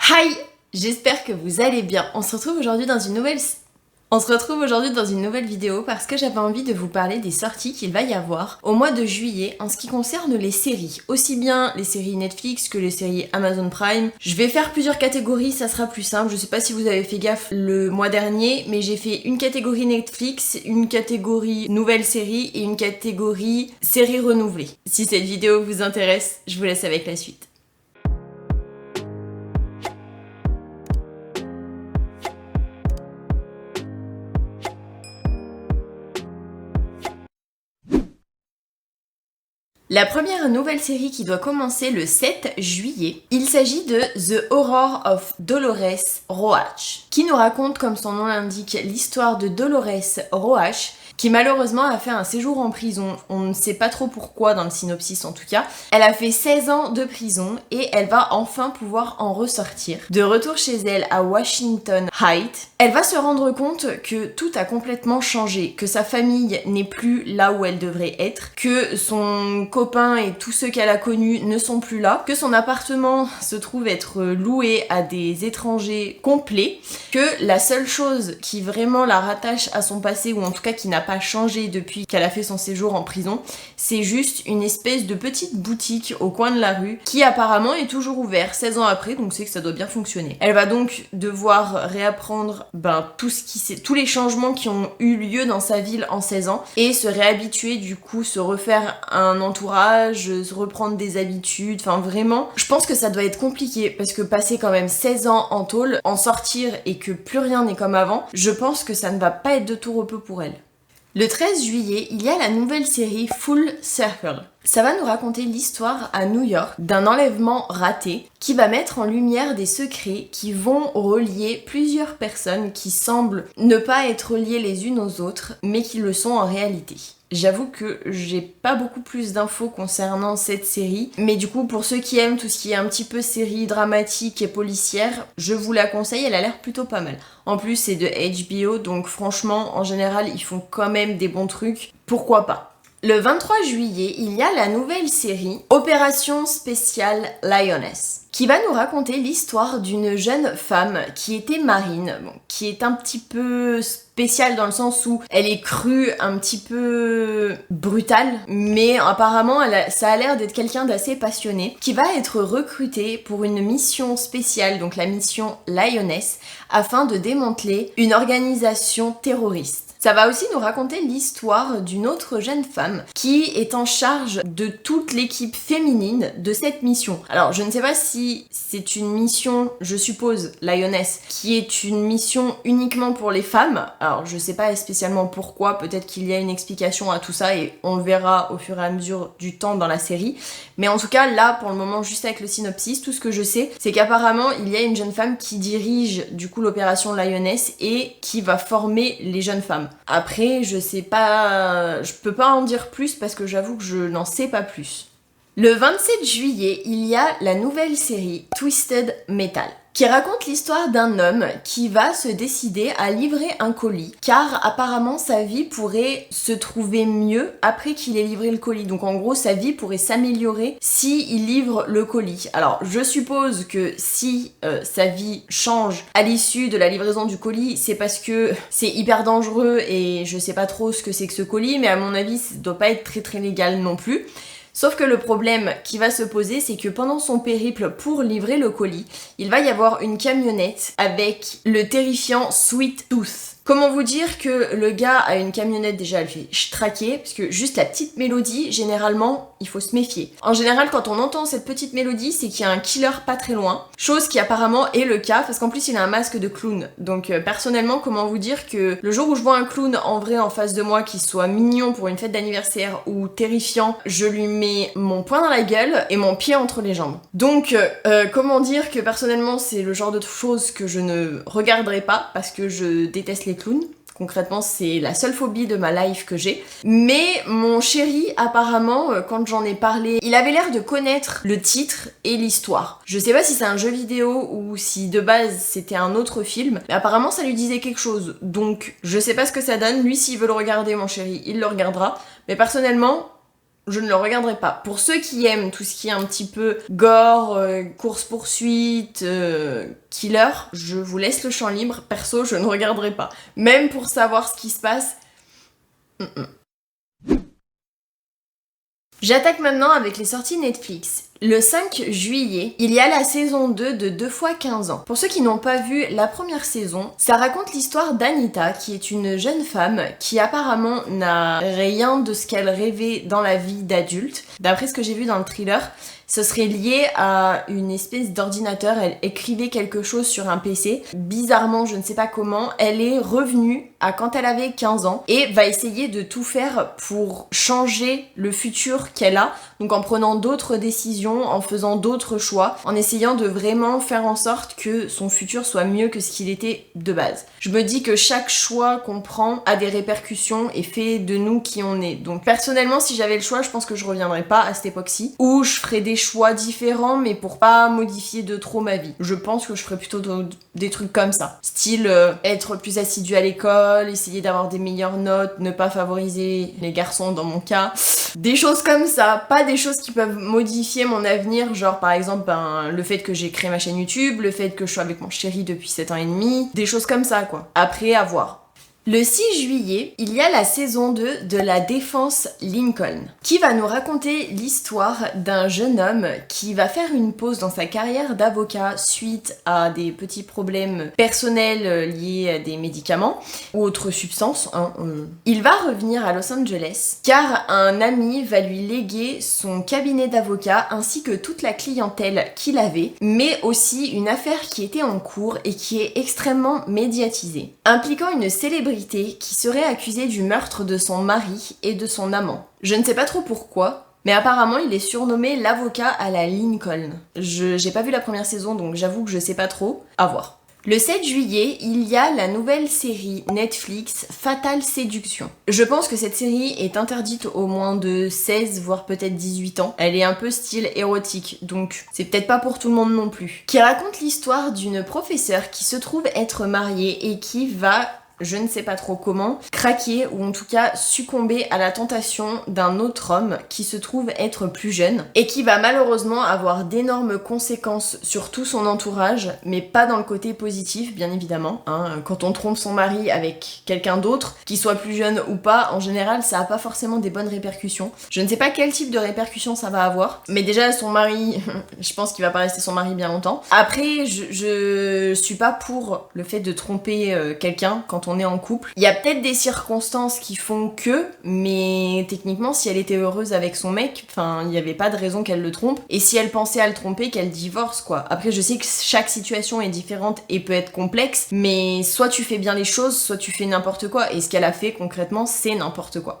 Hi, j'espère que vous allez bien. On se retrouve aujourd'hui dans une nouvelle vidéo parce que j'avais envie de vous parler des sorties qu'il va y avoir au mois de juillet en ce qui concerne les séries. Aussi bien les séries Netflix que les séries Amazon Prime. Je vais faire plusieurs catégories, ça sera plus simple. Je sais pas si vous avez fait gaffe le mois dernier, mais j'ai fait une catégorie Netflix, une catégorie nouvelle série et une catégorie série renouvelée. Si cette vidéo vous intéresse, je vous laisse avec la suite. La première nouvelle série qui doit commencer le 7 juillet, il s'agit de The Horror of Dolores Roach, qui nous raconte, comme son nom l'indique, l'histoire de Dolores Roach, qui malheureusement a fait un séjour en prison. On ne sait pas trop pourquoi dans le synopsis en tout cas. Elle a fait 16 ans de prison et elle va enfin pouvoir en ressortir. De retour chez elle à Washington Heights, elle va se rendre compte que tout a complètement changé, que sa famille n'est plus là où elle devrait être, que son copain et tous ceux qu'elle a connus ne sont plus là, que son appartement se trouve être loué à des étrangers complets, que la seule chose qui vraiment la rattache à son passé, ou en tout cas qui n'a pas changé depuis qu'elle a fait son séjour en prison, c'est juste une espèce de petite boutique au coin de la rue qui apparemment est toujours ouverte 16 ans après, donc c'est que ça doit bien fonctionner. Elle va donc devoir réapprendre tous les changements qui ont eu lieu dans sa ville en 16 ans et se réhabituer, du coup se refaire un entourage, se reprendre des habitudes, enfin vraiment je pense que ça doit être compliqué parce que passer quand même 16 ans en tôle, en sortir et que plus rien n'est comme avant, je pense que ça ne va pas être de tout repos pour elle. Le 13 juillet, il y a la nouvelle série Full Circle. Ça va nous raconter l'histoire à New York d'un enlèvement raté qui va mettre en lumière des secrets qui vont relier plusieurs personnes qui semblent ne pas être liées les unes aux autres, mais qui le sont en réalité. J'avoue que j'ai pas beaucoup plus d'infos concernant cette série, mais du coup pour ceux qui aiment tout ce qui est un petit peu série dramatique et policière, je vous la conseille, elle a l'air plutôt pas mal. En plus c'est de HBO, donc franchement en général ils font quand même des bons trucs, pourquoi pas. Le 23 juillet, il y a la nouvelle série Opération Spéciale Lioness, qui va nous raconter l'histoire d'une jeune femme qui était marine, qui est un petit peu spéciale dans le sens où elle est crue, un petit peu brutale, mais apparemment ça a l'air d'être quelqu'un d'assez passionné, qui va être recruté pour une mission spéciale, donc la mission Lioness, afin de démanteler une organisation terroriste. Ça va aussi nous raconter l'histoire d'une autre jeune femme qui est en charge de toute l'équipe féminine de cette mission. Alors je ne sais pas si c'est une mission, je suppose, Lioness, qui est une mission uniquement pour les femmes. Alors je sais pas spécialement pourquoi, peut-être qu'il y a une explication à tout ça et on le verra au fur et à mesure du temps dans la série. Mais en tout cas là pour le moment, juste avec le synopsis, tout ce que je sais c'est qu'apparemment il y a une jeune femme qui dirige du coup l'opération Lioness et qui va former les jeunes femmes. Après, je sais pas, je peux pas en dire plus parce que j'avoue que je n'en sais pas plus. Le 27 juillet, il y a la nouvelle série Twisted Metal, qui raconte l'histoire d'un homme qui va se décider à livrer un colis, car apparemment sa vie pourrait se trouver mieux après qu'il ait livré le colis. Donc en gros, sa vie pourrait s'améliorer s'il livre le colis. Alors je suppose que si sa vie change à l'issue de la livraison du colis, c'est parce que c'est hyper dangereux et je sais pas trop ce que c'est que ce colis, mais à mon avis, ça doit pas être très légal non plus. Sauf que le problème qui va se poser, c'est que pendant son périple pour livrer le colis, il va y avoir une camionnette avec le terrifiant Sweet Tooth. Comment vous dire que le gars a une camionnette, déjà elle fait traquer, parce que juste la petite mélodie, généralement, il faut se méfier. En général, quand on entend cette petite mélodie, c'est qu'il y a un killer pas très loin, chose qui apparemment est le cas, parce qu'en plus il a un masque de clown. Donc personnellement, comment vous dire que le jour où je vois un clown en vrai en face de moi, qui soit mignon pour une fête d'anniversaire ou terrifiant, je lui mets mon poing dans la gueule et mon pied entre les jambes. Donc comment dire que personnellement c'est le genre de choses que je ne regarderai pas, parce que je déteste les clowns. Concrètement, c'est la seule phobie de ma life que j'ai. Mais mon chéri, apparemment, quand j'en ai parlé, il avait l'air de connaître le titre et l'histoire. Je sais pas si c'est un jeu vidéo ou si de base c'était un autre film, mais apparemment ça lui disait quelque chose. Donc je sais pas ce que ça donne. Lui, s'il veut le regarder, mon chéri, il le regardera. Mais personnellement, je ne le regarderai pas. Pour ceux qui aiment tout ce qui est un petit peu gore, course-poursuite, killer, je vous laisse le champ libre. Perso, je ne regarderai pas. Même pour savoir ce qui se passe. J'attaque maintenant avec les sorties Netflix. Le 5 juillet, il y a la saison 2 de 2 fois 15 ans. Pour ceux qui n'ont pas vu la première saison, ça raconte l'histoire d'Anita, qui est une jeune femme qui apparemment n'a rien de ce qu'elle rêvait dans la vie d'adulte. D'après ce que j'ai vu dans le thriller, ce serait lié à une espèce d'ordinateur, elle écrivait quelque chose sur un PC. Bizarrement, je ne sais pas comment, elle est revenue à quand elle avait 15 ans et va essayer de tout faire pour changer le futur qu'elle a. Donc en prenant d'autres décisions, en faisant d'autres choix, en essayant de vraiment faire en sorte que son futur soit mieux que ce qu'il était de base. Je me dis que chaque choix qu'on prend a des répercussions et fait de nous qui on est. Donc personnellement, si j'avais le choix, je pense que je reviendrais pas à cette époque-ci, ou je ferais des choix différents mais pour pas modifier de trop ma vie. Je pense que je ferais plutôt des trucs comme ça. Style être plus assidu à l'école, essayer d'avoir des meilleures notes, ne pas favoriser les garçons dans mon cas. Des choses comme ça, pas des choses qui peuvent modifier mon avenir, genre par exemple le fait que j'ai créé ma chaîne YouTube, le fait que je sois avec mon chéri depuis 7 ans et demi, des choses comme ça quoi. Après, à voir. Le 6 juillet, il y a la saison 2 de La Défense Lincoln, qui va nous raconter l'histoire d'un jeune homme qui va faire une pause dans sa carrière d'avocat suite à des petits problèmes personnels liés à des médicaments ou autres substances. Il va revenir à Los Angeles car un ami va lui léguer son cabinet d'avocat ainsi que toute la clientèle qu'il avait, mais aussi une affaire qui était en cours et qui est extrêmement médiatisée, impliquant une célébrité qui serait accusée du meurtre de son mari et de son amant. Je ne sais pas trop pourquoi, mais apparemment il est surnommé l'avocat à la Lincoln. J'ai pas vu la première saison donc j'avoue que je sais pas trop. À voir. Le 7 juillet, il y a la nouvelle série Netflix Fatale Séduction. Je pense que cette série est interdite aux moins de 16 voire peut-être 18 ans. Elle est un peu style érotique, donc c'est peut-être pas pour tout le monde non plus. Qui raconte l'histoire d'une professeure qui se trouve être mariée et qui va, je ne sais pas trop comment, craquer ou en tout cas succomber à la tentation d'un autre homme qui se trouve être plus jeune et qui va malheureusement avoir d'énormes conséquences sur tout son entourage, mais pas dans le côté positif bien évidemment. Quand on trompe son mari avec quelqu'un d'autre, qu'il soit plus jeune ou pas, en général ça a pas forcément des bonnes répercussions. Je ne sais pas quel type de répercussions ça va avoir, mais déjà son mari, je pense qu'il va pas rester son mari bien longtemps. Après, je suis pas pour le fait de tromper quelqu'un quand on est en couple. Il y a peut-être des circonstances qui font que, mais techniquement si elle était heureuse avec son mec, il n'y avait pas de raison qu'elle le trompe, et si elle pensait à le tromper, qu'elle divorce quoi. Après je sais que chaque situation est différente et peut être complexe, mais soit tu fais bien les choses, soit tu fais n'importe quoi, et ce qu'elle a fait concrètement c'est n'importe quoi.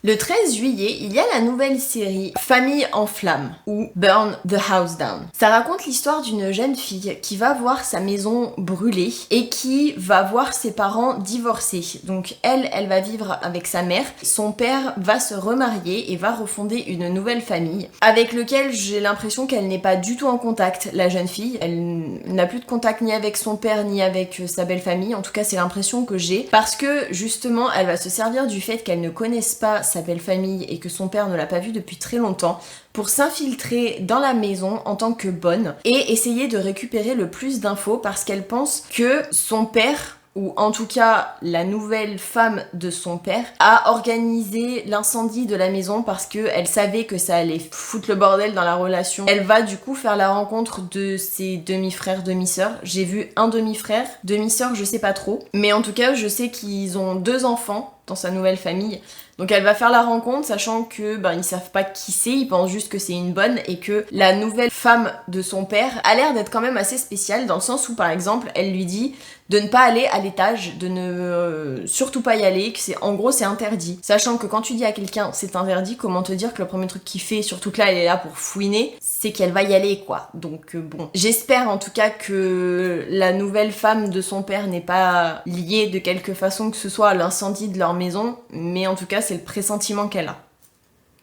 Le 13 juillet, il y a la nouvelle série Famille en flammes ou Burn the House Down. Ça raconte l'histoire d'une jeune fille qui va voir sa maison brûler et qui va voir ses parents divorcer. Donc elle va vivre avec sa mère. Son père va se remarier et va refonder une nouvelle famille avec lequel j'ai l'impression qu'elle n'est pas du tout en contact, la jeune fille. Elle n'a plus de contact ni avec son père ni avec sa belle famille. En tout cas, c'est l'impression que j'ai parce que justement, elle va se servir du fait qu'elle ne connaisse pas sa belle famille et que son père ne l'a pas vue depuis très longtemps pour s'infiltrer dans la maison en tant que bonne et essayer de récupérer le plus d'infos parce qu'elle pense que son père, ou en tout cas la nouvelle femme de son père, a organisé l'incendie de la maison parce qu'elle savait que ça allait foutre le bordel dans la relation. Elle va du coup faire la rencontre de ses demi-frères, demi-sœurs. J'ai vu un demi-frère, demi-sœur je sais pas trop, mais en tout cas je sais qu'ils ont 2 enfants dans sa nouvelle famille. Donc elle va faire la rencontre sachant que ils savent pas qui c'est, ils pensent juste que c'est une bonne et que la nouvelle femme de son père a l'air d'être quand même assez spéciale dans le sens où par exemple elle lui dit de ne pas aller à l'étage, de ne surtout pas y aller, que en gros c'est interdit. Sachant que quand tu dis à quelqu'un c'est interdit, comment te dire que le premier truc qu'il fait, surtout que là elle est là pour fouiner, c'est qu'elle va y aller quoi. Donc bon, j'espère en tout cas que la nouvelle femme de son père n'est pas liée de quelque façon que ce soit à l'incendie de leur maison, mais en tout cas c'est le pressentiment qu'elle a.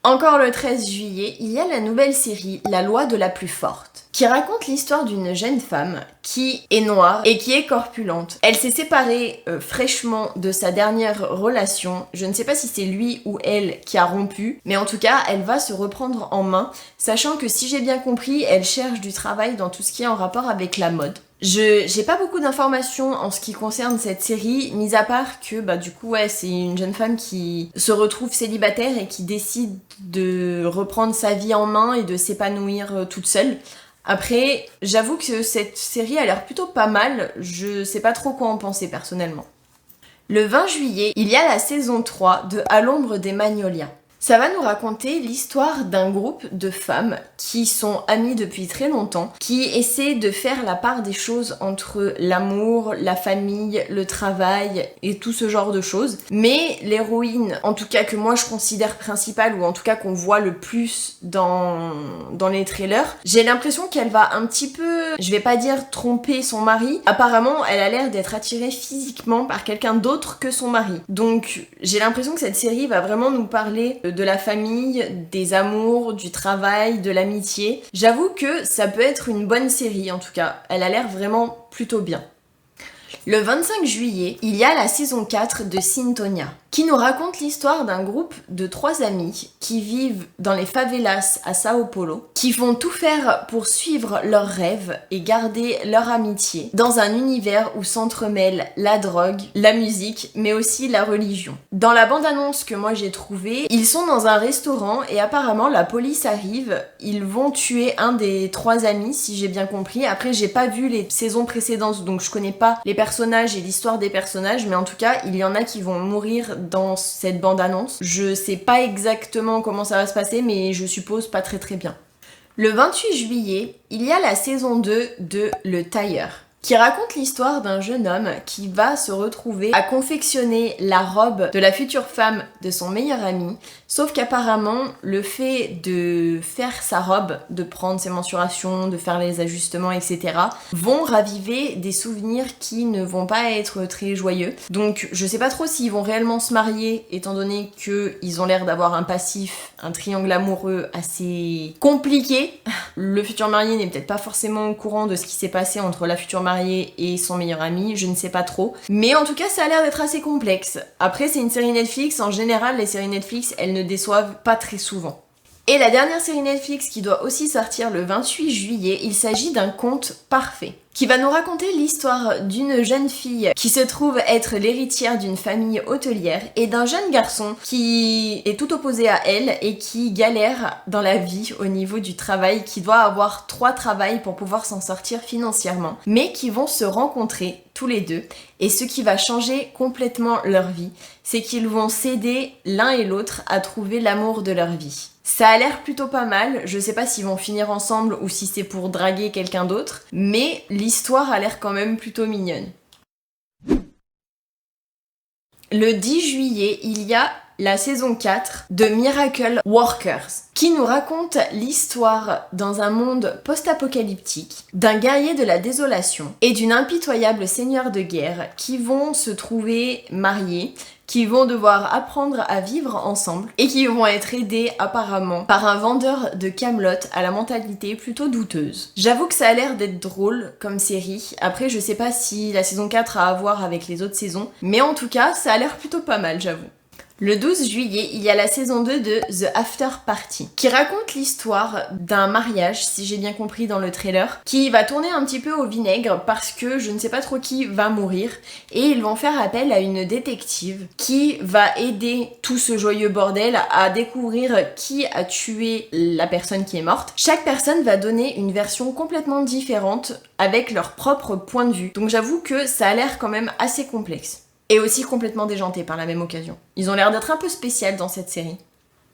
Encore le 13 juillet, il y a la nouvelle série La loi de la plus forte, qui raconte l'histoire d'une jeune femme qui est noire et qui est corpulente. Elle s'est séparée fraîchement de sa dernière relation. Je ne sais pas si c'est lui ou elle qui a rompu, mais en tout cas, elle va se reprendre en main, sachant que si j'ai bien compris, elle cherche du travail dans tout ce qui est en rapport avec la mode. J'ai pas beaucoup d'informations en ce qui concerne cette série, mis à part que du coup c'est une jeune femme qui se retrouve célibataire et qui décide de reprendre sa vie en main et de s'épanouir toute seule. Après, j'avoue que cette série a l'air plutôt pas mal, je sais pas trop quoi en penser personnellement. Le 20 juillet, il y a la saison 3 de À l'ombre des Magnolias. Ça va nous raconter l'histoire d'un groupe de femmes qui sont amies depuis très longtemps, qui essaient de faire la part des choses entre l'amour, la famille, le travail et tout ce genre de choses. Mais l'héroïne, en tout cas que moi je considère principale, ou en tout cas qu'on voit le plus dans les trailers, j'ai l'impression qu'elle va un petit peu, je vais pas dire tromper son mari. Apparemment, elle a l'air d'être attirée physiquement par quelqu'un d'autre que son mari. Donc j'ai l'impression que cette série va vraiment nous parler de la famille, des amours, du travail, de l'amitié. J'avoue que ça peut être une bonne série en tout cas, elle a l'air vraiment plutôt bien. Le 25 juillet, il y a la saison 4 de Sintonia, qui nous raconte l'histoire d'un groupe de 3 amis qui vivent dans les favelas à Sao Paulo, qui vont tout faire pour suivre leurs rêves et garder leur amitié dans un univers où s'entremêlent la drogue, la musique, mais aussi la religion. Dans la bande-annonce que moi j'ai trouvée, ils sont dans un restaurant et apparemment la police arrive, ils vont tuer un des 3 amis si j'ai bien compris. Après j'ai pas vu les saisons précédentes donc je connais pas les personnages et l'histoire des personnages, mais en tout cas il y en a qui vont mourir dans cette bande-annonce. Je sais pas exactement comment ça va se passer, mais je suppose pas très bien. Le 28 juillet, il y a la saison 2 de Le Tailleur, qui raconte l'histoire d'un jeune homme qui va se retrouver à confectionner la robe de la future femme de son meilleur ami, sauf qu'apparemment le fait de faire sa robe, de prendre ses mensurations, de faire les ajustements, etc., vont raviver des souvenirs qui ne vont pas être très joyeux. Donc je sais pas trop s'ils vont réellement se marier, étant donné qu'ils ont l'air d'avoir un passif, un triangle amoureux assez compliqué. Le futur marié n'est peut-être pas forcément au courant de ce qui s'est passé entre la future mariée et son meilleur ami, je ne sais pas trop. Mais en tout cas, ça a l'air d'être assez complexe. Après, c'est une série Netflix, en général, les séries Netflix, elles ne déçoivent pas très souvent. Et la dernière série Netflix qui doit aussi sortir le 28 juillet, il s'agit d'un conte parfait, qui va nous raconter l'histoire d'une jeune fille qui se trouve être l'héritière d'une famille hôtelière et d'un jeune garçon qui est tout opposé à elle et qui galère dans la vie au niveau du travail, qui doit avoir 3 travails pour pouvoir s'en sortir financièrement, mais qui vont se rencontrer tous les deux, et ce qui va changer complètement leur vie, c'est qu'ils vont s'aider l'un et l'autre à trouver l'amour de leur vie. Ça a l'air plutôt pas mal, je sais pas s'ils vont finir ensemble ou si c'est pour draguer quelqu'un d'autre, mais l'histoire a l'air quand même plutôt mignonne. Le 10 juillet, il y a la saison 4 de Miracle Workers, qui nous raconte l'histoire dans un monde post-apocalyptique d'un guerrier de la désolation et d'une impitoyable seigneur de guerre qui vont se trouver mariés, qui vont devoir apprendre à vivre ensemble et qui vont être aidés apparemment par un vendeur de Kaamelott à la mentalité plutôt douteuse. J'avoue que ça a l'air d'être drôle comme série, après je sais pas si la saison 4 a à voir avec les autres saisons, mais en tout cas ça a l'air plutôt pas mal, j'avoue. Le 12 juillet, il y a la saison 2 de The After Party, qui raconte l'histoire d'un mariage, si j'ai bien compris dans le trailer, qui va tourner un petit peu au vinaigre parce que je ne sais pas trop qui va mourir, et ils vont faire appel à une détective qui va aider tout ce joyeux bordel à découvrir qui a tué la personne qui est morte. Chaque personne va donner une version complètement différente avec leur propre point de vue, donc j'avoue que ça a l'air quand même assez complexe. Et aussi complètement déjanté par la même occasion. Ils ont l'air d'être un peu spécial dans cette série.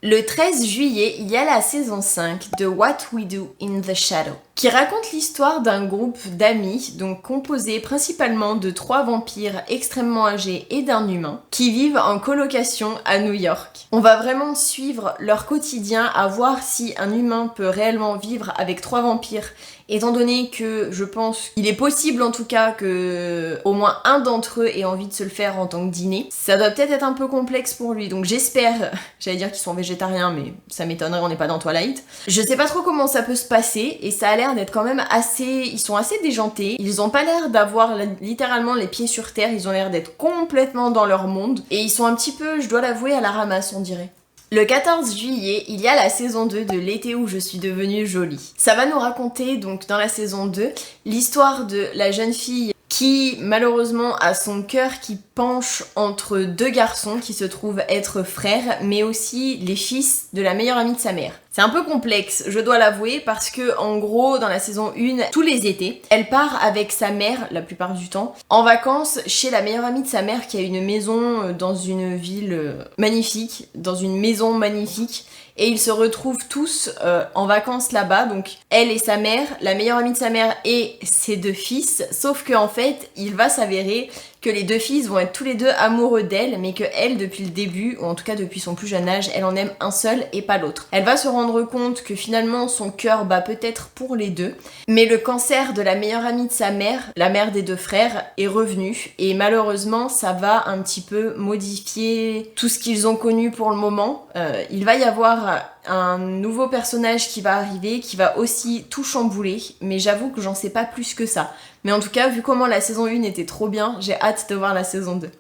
Le 13 juillet, il y a la saison 5 de What We Do in the Shadow, qui raconte l'histoire d'un groupe d'amis, donc composé principalement de 3 vampires extrêmement âgés et d'un humain, qui vivent en colocation à New York. On va vraiment suivre leur quotidien, à voir si un humain peut réellement vivre avec 3 vampires étant donné que je pense qu'il est possible en tout cas que au moins un d'entre eux ait envie de se le faire en tant que dîner. Ça doit peut-être être un peu complexe pour lui, donc j'espère, j'allais dire qu'ils sont végétariens, mais ça m'étonnerait, on n'est pas dans Twilight. Je sais pas trop comment ça peut se passer, et ça a l'air d'être quand même assez... Ils sont assez déjantés, ils ont pas l'air d'avoir littéralement les pieds sur terre, ils ont l'air d'être complètement dans leur monde, et ils sont un petit peu, je dois l'avouer, à la ramasse on dirait. Le 14 juillet, il y a la saison 2 de L'été où je suis devenue jolie. Ça va nous raconter donc dans la saison 2 l'histoire de la jeune fille qui malheureusement a son cœur qui penche entre deux garçons qui se trouvent être frères, mais aussi les fils de la meilleure amie de sa mère. C'est un peu complexe, je dois l'avouer, parce que en gros, dans la saison 1, tous les étés, elle part avec sa mère, la plupart du temps, en vacances chez la meilleure amie de sa mère qui a une maison dans une ville magnifique, dans une maison magnifique. Et ils se retrouvent tous en vacances là-bas, donc elle et sa mère, la meilleure amie de sa mère et ses deux fils, sauf qu'en fait, il va s'avérer que les deux fils vont être tous les deux amoureux d'elle, mais que elle, depuis le début, ou en tout cas depuis son plus jeune âge, elle en aime un seul et pas l'autre. Elle va se rendre compte que finalement son cœur bat peut-être pour les deux, mais le cancer de la meilleure amie de sa mère, la mère des deux frères, est revenu, et malheureusement ça va un petit peu modifier tout ce qu'ils ont connu pour le moment. Il va y avoir un nouveau personnage qui va arriver, qui va aussi tout chambouler, mais j'avoue que j'en sais pas plus que ça. Mais en tout cas, vu comment la saison 1 était trop bien, j'ai hâte de voir la saison 2.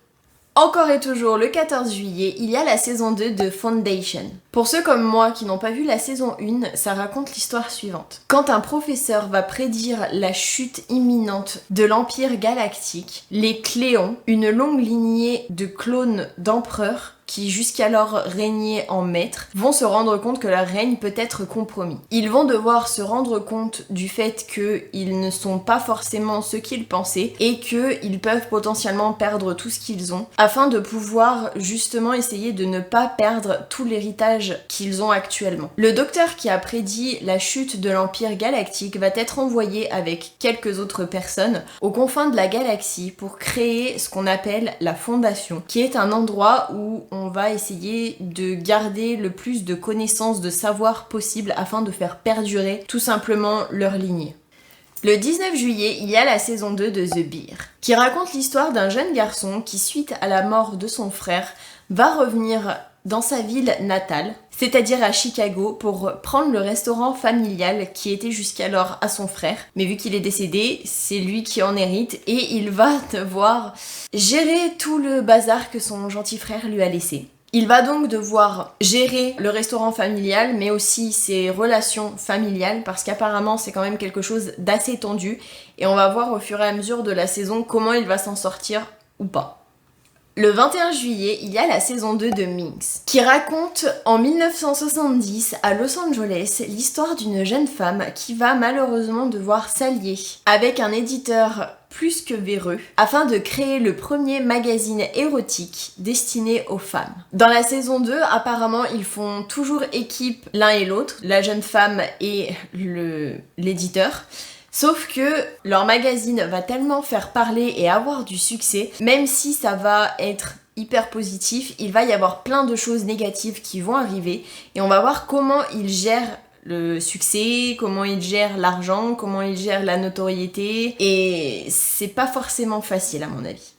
Encore et toujours, le 14 juillet, il y a la saison 2 de Foundation. Pour ceux comme moi qui n'ont pas vu la saison 1, ça raconte l'histoire suivante. Quand un professeur va prédire la chute imminente de l'Empire galactique, les Cléons, une longue lignée de clones d'empereurs, qui jusqu'alors régnaient en maîtres, vont se rendre compte que leur règne peut être compromis. Ils vont devoir se rendre compte du fait qu'ils ne sont pas forcément ce qu'ils pensaient et qu'ils peuvent potentiellement perdre tout ce qu'ils ont afin de pouvoir justement essayer de ne pas perdre tout l'héritage qu'ils ont actuellement. Le docteur qui a prédit la chute de l'Empire galactique va être envoyé avec quelques autres personnes aux confins de la galaxie pour créer ce qu'on appelle la Fondation, qui est un endroit où on va essayer de garder le plus de connaissances, de savoir possible afin de faire perdurer tout simplement leur lignée. Le 19 juillet, il y a la saison 2 de The Bear, qui raconte l'histoire d'un jeune garçon qui, suite à la mort de son frère, va revenir dans sa ville natale, c'est-à-dire à Chicago, pour prendre le restaurant familial qui était jusqu'alors à son frère. Mais vu qu'il est décédé, c'est lui qui en hérite et il va devoir gérer tout le bazar que son gentil frère lui a laissé. Il va donc devoir gérer le restaurant familial, mais aussi ses relations familiales, parce qu'apparemment c'est quand même quelque chose d'assez tendu, et on va voir au fur et à mesure de la saison comment il va s'en sortir ou pas. Le 21 juillet, il y a la saison 2 de Minx, qui raconte en 1970 à Los Angeles l'histoire d'une jeune femme qui va malheureusement devoir s'allier avec un éditeur plus que véreux afin de créer le premier magazine érotique destiné aux femmes. Dans la saison 2, apparemment, ils font toujours équipe l'un et l'autre, la jeune femme et l'éditeur. Sauf que leur magazine va tellement faire parler et avoir du succès, même si ça va être hyper positif, il va y avoir plein de choses négatives qui vont arriver et on va voir comment ils gèrent le succès, comment ils gèrent l'argent, comment ils gèrent la notoriété et c'est pas forcément facile à mon avis.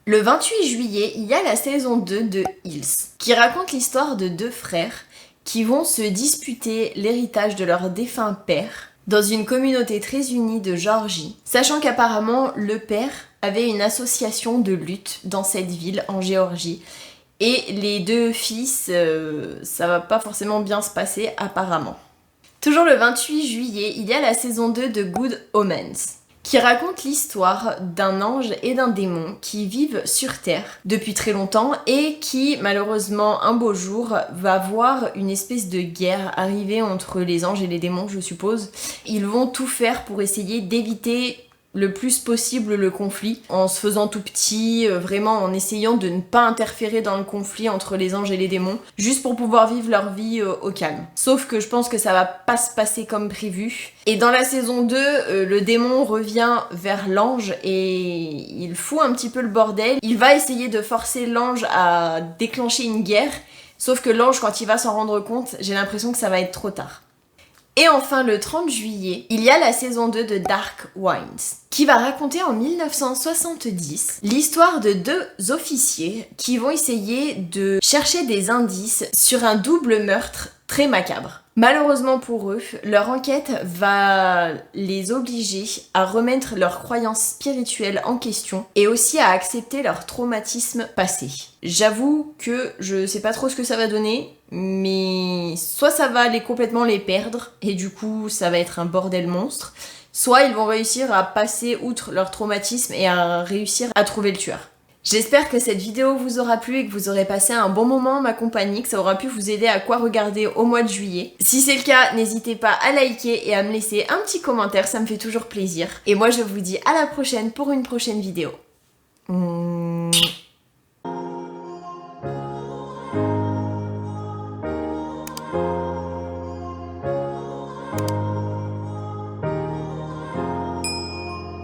Le 28 juillet, il y a la saison 2 de Hills, qui raconte l'histoire de deux frères qui vont se disputer l'héritage de leur défunt père dans une communauté très unie de Géorgie, sachant qu'apparemment le père avait une association de lutte dans cette ville en Géorgie et les deux fils, ça va pas forcément bien se passer apparemment. Toujours le 28 juillet, il y a la saison 2 de Good Omens, qui raconte l'histoire d'un ange et d'un démon qui vivent sur Terre depuis très longtemps et qui, malheureusement, un beau jour, va voir une espèce de guerre arriver entre les anges et les démons, je suppose. Ils vont tout faire pour essayer d'éviter le plus possible le conflit, en se faisant tout petit, vraiment en essayant de ne pas interférer dans le conflit entre les anges et les démons, juste pour pouvoir vivre leur vie au calme. Sauf que je pense que ça va pas se passer comme prévu. Et dans la saison 2, le démon revient vers l'ange et il fout un petit peu le bordel. Il va essayer de forcer l'ange à déclencher une guerre, sauf que l'ange, quand il va s'en rendre compte, j'ai l'impression que ça va être trop tard. Et enfin, le 30 juillet, il y a la saison 2 de Dark Winds, qui va raconter en 1970 l'histoire de deux officiers qui vont essayer de chercher des indices sur un double meurtre très macabre. Malheureusement pour eux, leur enquête va les obliger à remettre leurs croyances spirituelles en question et aussi à accepter leur traumatisme passé. J'avoue que je sais pas trop ce que ça va donner, mais soit ça va complètement les perdre et du coup ça va être un bordel monstre, soit ils vont réussir à passer outre leur traumatisme et à réussir à trouver le tueur. J'espère que cette vidéo vous aura plu et que vous aurez passé un bon moment en ma compagnie, que ça aura pu vous aider à quoi regarder au mois de juillet. Si c'est le cas, n'hésitez pas à liker et à me laisser un petit commentaire, ça me fait toujours plaisir. Et moi je vous dis à la prochaine pour une prochaine vidéo.